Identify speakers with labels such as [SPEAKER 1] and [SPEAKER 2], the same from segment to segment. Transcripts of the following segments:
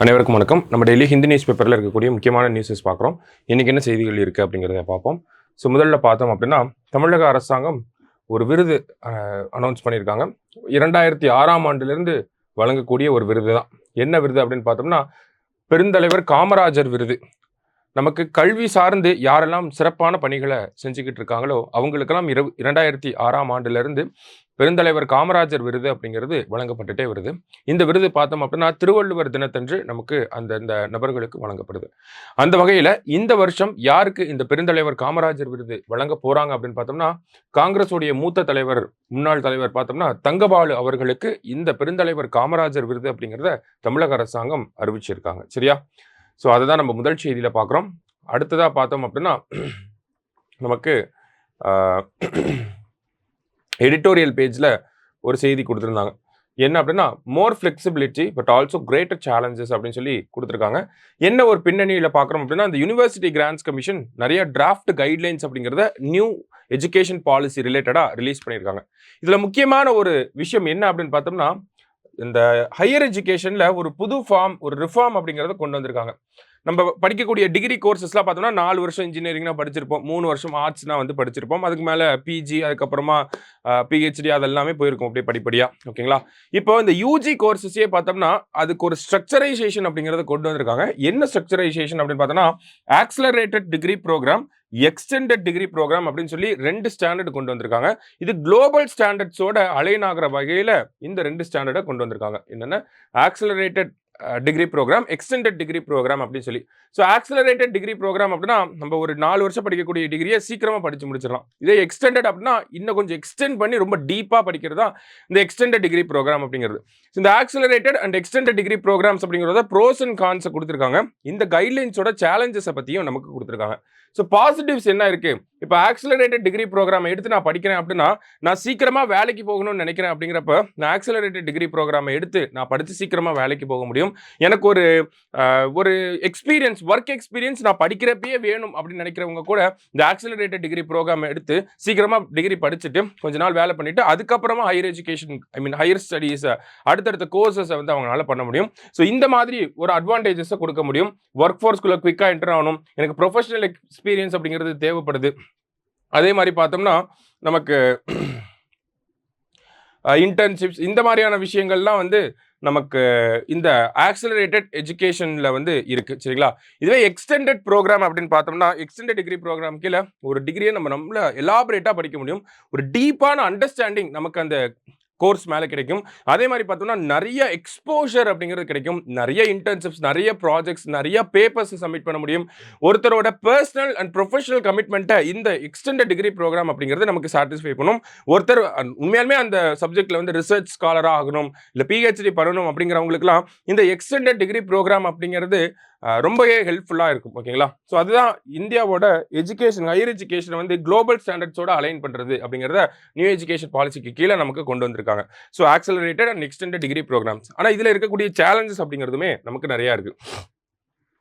[SPEAKER 1] அனைவருக்கும் வணக்கம். நம்ம டெய்லி ஹிந்தி நியூஸ் பேப்பரில் இருக்கக்கூடிய முக்கியமான நியூஸஸ் பார்க்குறோம். இன்றைக்கி என்ன செய்திகள் இருக்குது அப்படிங்கிறத பார்ப்போம். ஸோ முதல்ல பார்த்தோம் அப்படின்னா, தமிழக அரசாங்கம் ஒரு விருது அனௌன்ஸ் பண்ணியிருக்காங்க. 2006ஆம் ஆண்டிலிருந்து வழங்கக்கூடிய ஒரு விருது தான். என்ன விருது அப்படின்னு பார்த்தோம்னா, பெருந்தலைவர் காமராஜர் விருது. நமக்கு கல்வி சார்ந்து யாரெல்லாம் சிறப்பான பணிகளை செஞ்சுக்கிட்டு இருக்காங்களோ அவங்களுக்கெல்லாம் 2006ஆம் ஆண்டிலிருந்து பெருந்தலைவர் காமராஜர் விருது அப்படிங்கிறது வழங்கப்பட்டுட்டே வருது. இந்த விருது பார்த்தோம் அப்படின்னா திருவள்ளுவர் தினத்தன்று நமக்கு அந்த நபர்களுக்கு வழங்கப்படுது. அந்த வகையில் இந்த வருஷம் யாருக்கு இந்த பெருந்தலைவர் காமராஜர் விருது வழங்க போறாங்க அப்படின்னு பார்த்தோம்னா, காங்கிரஸுடைய மூத்த தலைவர், முன்னாள் தலைவர் பார்த்தோம்னா தங்கபாலு அவர்களுக்கு இந்த பெருந்தலைவர் காமராஜர் விருது அப்படிங்கிறத தமிழக அரசாங்கம் அறிவிச்சிருக்காங்க. சரியா? ஸோ அதை தான் நம்ம முதல் செய்தியில் பார்க்குறோம். அடுத்ததாக பார்த்தோம் அப்படின்னா, நமக்கு எடிட்டோரியல் பேஜில் ஒரு செய்தி கொடுத்துருந்தாங்க. என்ன அப்படின்னா, more flexibility but also greater challenges அப்படின்னு சொல்லி கொடுத்துருக்காங்க. என்ன ஒரு பின்னணியில் பார்க்குறோம் அப்படின்னா, இந்த யூனிவர்சிட்டி கிராண்ட்ஸ் கமிஷன் நிறைய டிராஃப்ட் கைட்லைன்ஸ் அப்படிங்கிறத நியூ எஜுகேஷன் பாலிசி ரிலேட்டடாக ரிலீஸ் பண்ணியிருக்காங்க. இதில் முக்கியமான ஒரு விஷயம் என்ன அப்படின்னு பார்த்தோம்னா, இந்த ஹையர் எஜுகேஷன்ல ஒரு புது ஒரு ரிஃபார்ம் அப்படிங்கிறத கொண்டு வந்திருக்காங்க. நம்ம படிக்கக்கூடிய டிகிரி கோர்சஸ்லாம் பார்த்தோம்னா 4 வருஷம் இன்ஜினியரிங்னா படிச்சிருப்போம், 3 வருஷம் ஆர்ட்ஸ்னா படிச்சிருப்போம், அதுக்கு மேலே பிஜி, அதுக்கப்புறமா பிஹெச்டி அதெல்லாமே போயிருக்கும் அப்படியே படிப்படியா. ஓகேங்களா? இப்போ இந்த யூஜி கோர்சஸே பார்த்தோம்னா அதுக்கு ஒரு ஸ்ட்ரக்சரைசேஷன் அப்படிங்கிறத கொண்டு வந்திருக்காங்க. என்ன ஸ்ட்ரக்சரைசேஷன் அப்படின்னு பார்த்தோம்னா, accelerated degree programme, extended degree programme அப்படின்னு சொல்லி 2 ஸ்டாண்டர்ட் கொண்டு வந்திருக்காங்க. இது குளோபல் ஸ்டாண்டர்ட்ஸோட அலைன் ஆகிற வகையில் இந்த 2 ஸ்டாண்டர்டை கொண்டு வந்திருக்காங்க. என்னென்ன? Accelerated degree programme, extended degree programme அப்படின்னு சொல்லி. ஸோ ஆக்சலரேட்டட் டிகிரி ப்ரோக்ராம் அப்படின்னா நம்ம ஒரு 4 வருஷம் படிக்கக்கூடிய டிகிரியை சீக்கிரமாக படித்து முடிச்சிடலாம். இதே எக்ஸ்டெண்டட் அப்படின்னா இன்னும் கொஞ்சம் எக்ஸ்டெண்ட் பண்ணி ரொம்ப டீப்பாக படிக்கிறது தான் இந்த எக்ஸ்டெண்டட் டிகிரி ப்ரோக்ராம் அப்படிங்கிறது. இந்த accelerated and extended degree programmes அப்படிங்கிறத ப்ரோஸ் அண்ட் கான்ஸை கொடுத்துருக்காங்க. இந்த கைட்லைன்ஸோட சேலஞ்சஸை பற்றியும் நமக்கு கொடுத்துருக்காங்க. ஸோ பாசிட்டிவ்ஸ் என்ன இருக்கு? இப்போ ஆக்சலரேட்டட் டிகிரி ப்ரோக்ராமை எடுத்து நான் படிக்கிறேன் அப்படின்னா, நான் சீக்கிரமாக வேலைக்கு போகணும்னு நினைக்கிறேன் அப்படிங்கிறப்ப நான் ஆக்சலரேட்டட் டிகிரி ப்ரோக்ராமை எடுத்து நான் படித்து சீக்கிரமாக வேலைக்கு போக முடியும். எனக்கு ஒரு எக்ஸ்பீரியன்ஸ், ஒர்க் எக்ஸ்பீரியன்ஸ் நான் படிக்கிறப்பயே வேணும் அப்படின்னு நினைக்கிறவங்க கூட இந்த ஆக்சலரேட்டட் டிகிரி ப்ரோக்ராமை எடுத்து சீக்கிரமாக டிகிரி படிச்சுட்டு கொஞ்ச நாள் வேலை பண்ணிட்டு அதுக்கப்புறமா ஹையர் எஜுகேஷன், ஹையர் ஸ்டடீஸை, அடுத்தடுத்த கோர்சஸை அவங்களால பண்ண முடியும். ஸோ இந்த மாதிரி ஒரு அட்வான்டேஜஸை கொடுக்க முடியும். ஒர்க் ஃபோர்ஸ்குள்ளே குயிக்காக என்டர் ஆகணும், எனக்கு ப்ரொஃபஷனல் எக்ஸ்பீரியன்ஸ் அப்படிங்கிறது தேவைப்படுது. அதே மாதிரி பார்த்தோம்னா நமக்கு இன்டர்ன்ஷிப்ஸ் இந்த மாதிரியான விஷயங்கள்லாம் நமக்கு இந்த ஆக்சலரேட்டட் எஜுகேஷனில் இருக்குது. சரிங்களா? இதுவே எக்ஸ்டெண்டட் ப்ரோக்ராம் அப்படின்னு பார்த்தோம்னா, எக்ஸ்டெண்டட் டிகிரி ப்ரோக்ராம் கீழே ஒரு டிகிரியை நம்மள எலாபரேட்டாக படிக்க முடியும். ஒரு டீப்பான அண்டர்ஸ்டாண்டிங் நமக்கு அந்த கோர்ஸ் மேலே கிடைக்கும். அதே மாதிரி பார்த்தோம்னா நிறைய எக்ஸ்போஷர் அப்படிங்கிறது கிடைக்கும். நிறைய இன்டர்ன்ஷிப்ஸ், நிறைய ப்ராஜெக்ட்ஸ், நிறைய பேப்பர்ஸ் சப்மிட் பண்ண முடியும். ஒருத்தரோட பர்சனல் அண்ட் ப்ரொஃபஷனல் கமிட்மெண்ட்டை இந்த எக்ஸ்டெண்டட் டிகிரி ப்ரோக்ராம் அப்படிங்கிறது நமக்கு சாட்டிஸ்ஃபை பண்ணும். ஒருத்தர் உண்மையாலுமே அந்த சப்ஜெக்டில் ரிசர்ச் ஸ்காலராக ஆகணும், இல்லை பிஹெச்டி பண்ணணும் அப்படிங்கிறவங்களுக்குலாம் இந்த எக்ஸ்டெண்டட் டிகிரி ப்ரோக்ராம் அப்படிங்கிறது ரொம்பவே ஹெல்ப்ஃபுல்லாக இருக்கும். ஓகேங்களா? ஸோ அதுதான் இந்தியாவோட எஜுகேஷன், ஹையர் எஜுகேஷனை குளோபல் ஸ்டாண்டர்ட்ஸோட அலைன் பண்ணுறது அப்படிங்கிறத நியூ எஜுகேஷன் பாலிசிக்கு கீழே நமக்கு கொண்டு வந்திருக்காங்க. So accelerated and extended degree programmes. ஆனால் இதில் இருக்கக்கூடிய சேலஞ்சஸ் அப்படிங்கிறதுமே நமக்கு நிறையா இருக்குது.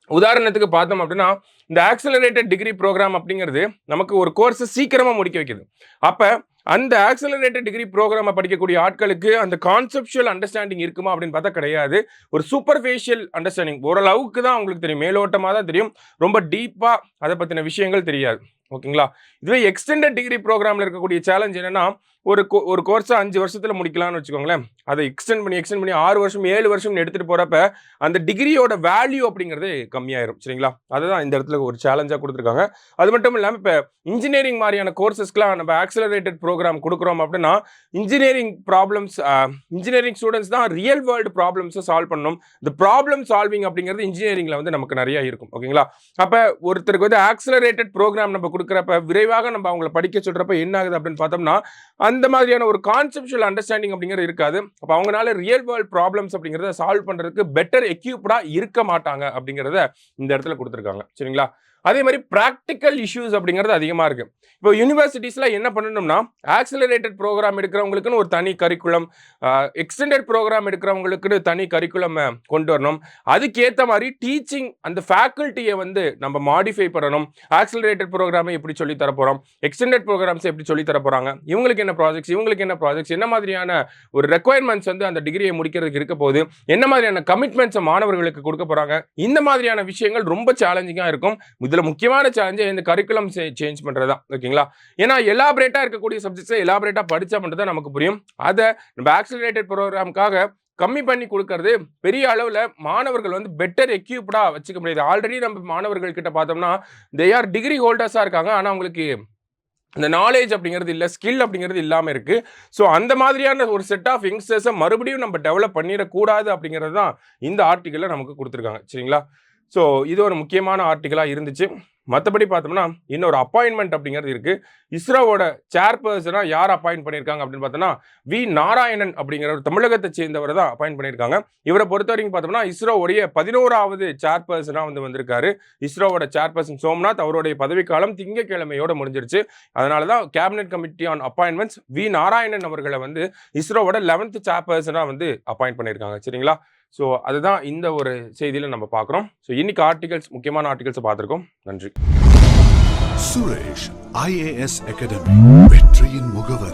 [SPEAKER 1] உதாரணத்துக்கு பார்த்தோம் அப்படின்னா, இந்த ஆக்சலரேட்டட் டிகிரி ப்ரோக்ராம் அப்படிங்கிறது நமக்கு ஒரு கோர்ஸை சீக்கிரமாக முடிக்க வைக்குது. அப்போ அந்த ஆக்சலரேட்டட் டிகிரி ப்ரோக்ராமை படிக்கக்கூடிய ஆட்களுக்கு அந்த கான்செப்சுவல் அண்டர்ஸ்டாண்டிங் இருக்குமா அப்படின்னு பார்த்தா கிடையாது. ஒரு சூப்பர்ஃபிஷியல் அண்டர்ஸ்டாண்டிங், ஓரளவுக்கு தான் உங்களுக்கு தெரியும், மேலோட்டமாக தான் தெரியும், ரொம்ப டீப்பாக அதை பற்றின விஷயங்கள் தெரியாது. ஓகேங்களா? இதுவே எக்ஸ்டெண்டட் டிகிரி ப்ரோக்ராமில் இருக்கக்கூடிய சேலஞ்ச் என்னன்னா, ஒரு கோர்ஸை 5 வருஷத்தில் முடிக்கலாம்னு வச்சுக்கோங்களேன். அதை எக்ஸ்டெண்ட் பண்ணி 6 வருஷம் 7 வருஷம் எடுத்துகிட்டு போகிறப்ப அந்த டிகிரியோட வேல்யூ அப்படிங்கிறது கம்மியாயிரும். சரிங்களா? அதுதான் இந்த இடத்துல ஒரு சேலஞ்சாக கொடுத்துருக்காங்க. அது மட்டும் இல்லாமல் இப்போ இன்ஜினியரிங் மாதிரியான கோர்சஸ்க்குலாம் நம்ம ஆக்சலரேட்டட் ப்ரோக்ராம் கொடுக்குறோம் அப்படின்னா, இன்ஜினியரிங் ப்ராப்ளம்ஸ், இன்ஜினியரிங் ஸ்டூடெண்ட்ஸ் தான் ரியல் வேர்ல்டு ப்ராப்ளம்ஸை சால்வ் பண்ணணும். இந்த ப்ராப்ளம் சால்விங் அப்படிங்கிறது இன்ஜினியரிங்கில் நமக்கு நிறையா இருக்கும். ஓகேங்களா? அப்போ ஒருத்தருக்கு ஆக்சலரேட்டட் ப்ரோக்ராம் நம்ம கொடுக்குறப்ப விரைவாக நம்ம அவங்கள படிக்க சொல்கிறப்ப என்ன ஆகுது அப்படின்னு பார்த்தோம்னா, அந்த மாதிரியான ஒரு கான்செப்சுவல் அண்டர்ஸ்டாண்டிங் அப்படிங்கிறது இருக்காது. அப்போ அவங்களால ரியல் வேர்ல்ட் ப்ராப்ளம்ஸ் அப்படிங்கிறத சால்வ் பண்ணுறதுக்கு பெட்டர் எக்யூப்டாக இருக்க மாட்டாங்க அப்படிங்கிறத இந்த இடத்துல கொடுத்துருக்காங்க. சரிங்களா? அதே மாதிரி ப்ராக்டிக்கல் இஷ்யூஸ் அப்படிங்கிறது அதிகமாக இருக்குது. இப்போ யூனிவர்சிட்டிஸில் என்ன பண்ணணும்னா ஆக்சிலரேட்டட் ப்ரோக்ராம் எடுக்கிறவங்களுக்குன்னு ஒரு தனி கரிக்குலம், எக்ஸ்டெண்டட் ப்ரோக்ராம் எடுக்கிறவங்களுக்குன்னு தனி கரிக்குலம் கொண்டு வரணும். அதுக்கேற்ற மாதிரி டீச்சிங் அந்த ஃபேக்கல்ட்டியை வந்து நம்ம மாடிஃபை பண்ணணும். ஆக்சிலரேட்டட் ப்ரோக்ராமை எப்படி சொல்லி தர போகிறோம், எக்ஸ்டெண்டட் ப்ரோக்ராம்ஸ் எப்படி சொல்லி தர போகிறாங்க, இவங்களுக்கு என்ன ப்ராஜெக்ட்ஸ், இவங்களுக்கு என்ன ப்ராஜெக்ட்ஸ், என்ன மாதிரியான ஒரு ரெக்குயர்மெண்ட்ஸ் வந்து அந்த டிகிரியை முடிக்கிறதுக்கு இருக்க போகுது, என்ன மாதிரியான கமிட்மெண்ட்ஸை மாணவர்களுக்கு கொடுக்க போகிறாங்க, இந்த மாதிரியான விஷயங்கள் ரொம்ப சேலஞ்சிங்காக இருக்கும். இதில் முக்கியமான சேலஞ்சு இந்த கரிக்குலம் சேஞ்ச் பண்ணுறது தான். ஓகேங்களா? ஏன்னா எலாபரேட்டாக இருக்கக்கூடிய சப்ஜெக்ட்ஸை எலாபரேட்டாக படித்தா மட்டும் தான் நமக்கு புரியும். அதை நம்ம ஆக்சிலரேட்டட் ப்ரோக்ராமுக்காக கம்மி பண்ணி கொடுக்கறது பெரிய அளவில் மாணவர்கள் வந்து பெட்டர் எக்யூப்டாக வச்சுக்க முடியாது. ஆல்ரெடி நம்ம மாணவர்கள் கிட்ட பார்த்தோம்னா தே ஆர் டிகிரி ஹோல்டர்ஸாக இருக்காங்க, ஆனால் அவங்களுக்கு இந்த நாலேஜ் அப்படிங்கிறது இல்லை, ஸ்கில் அப்படிங்கிறது இல்லாமல் இருக்குது. ஸோ அந்த மாதிரியான ஒரு செட் ஆஃப் யங்ஸ்டர்ஸை மறுபடியும் நம்ம டெவலப் பண்ணிடக்கூடாது அப்படிங்கிறது தான் இந்த ஆர்டிக்கலில் நமக்கு கொடுத்துருக்காங்க. சரிங்களா? ஸோ இது ஒரு முக்கியமான ஆர்டிக்கலாக இருந்துச்சு. மற்றபடி பார்த்தோம்னா இன்னொரு அப்பாயின்மெண்ட் அப்படிங்கிறது இருக்குது. இஸ்ரோவோட சேர்பர்சனாக யார் அப்பாயின்ட் பண்ணியிருக்காங்க அப்படின்னு பார்த்தோம்னா வி நாராயணன் அப்படிங்கிற ஒரு தமிழகத்தை சேர்ந்தவர் தான் அப்பாயின்ட் பண்ணியிருக்காங்க. இவரை பொறுத்த வரைக்கும் பார்த்தோம்னா இஸ்ரோவுடைய 11வது சேர்பர்சனாக வந்திருக்காரு. இஸ்ரோவோட சேர்பர்சன் சோம்நாத், அவருடைய பதவிக்காலம் திங்கட்கிழமையோட முடிஞ்சிருச்சு. அதனால தான் cabinet committee on appointments V Narayanan அவர்களை வந்து இஸ்ரோவோட 11th சேர்பர்சனாக அப்பாயின்ட் பண்ணியிருக்காங்க. சரிங்களா? ஸோ அதுதான் இந்த ஒரு செய்தியில் நம்ம பார்க்குறோம். ஸோ இன்னைக்கு ஆர்டிகல்ஸ், முக்கியமான ஆர்டிகல்ஸை பார்த்துருக்கோம். நன்றி.
[SPEAKER 2] சுரேஷ் IAS அகாடமி, வெற்றியின் முகவர்.